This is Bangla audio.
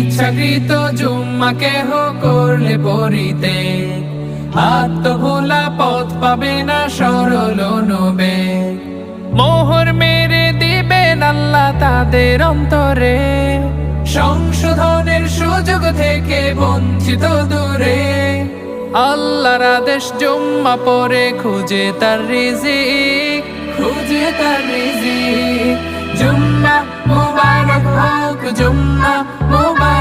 ইচ্ছাকৃত জুম্মা কেহ করলে পড়িতে, আত্মভোলা পথ পাবে না সরল নবে। মোহর মেরে দিবেন আল্লাহ তাদের অন্তরে, সংশোধনের সুযোগ থেকে বঞ্চিত দূরে। আল্লাহর আদেশ জুম্মা পরে খুঁজে তার রিজিক, খুঁজে তার রিজিক। জুম্মা মুবারক হোক, জুম্মা মুবারক।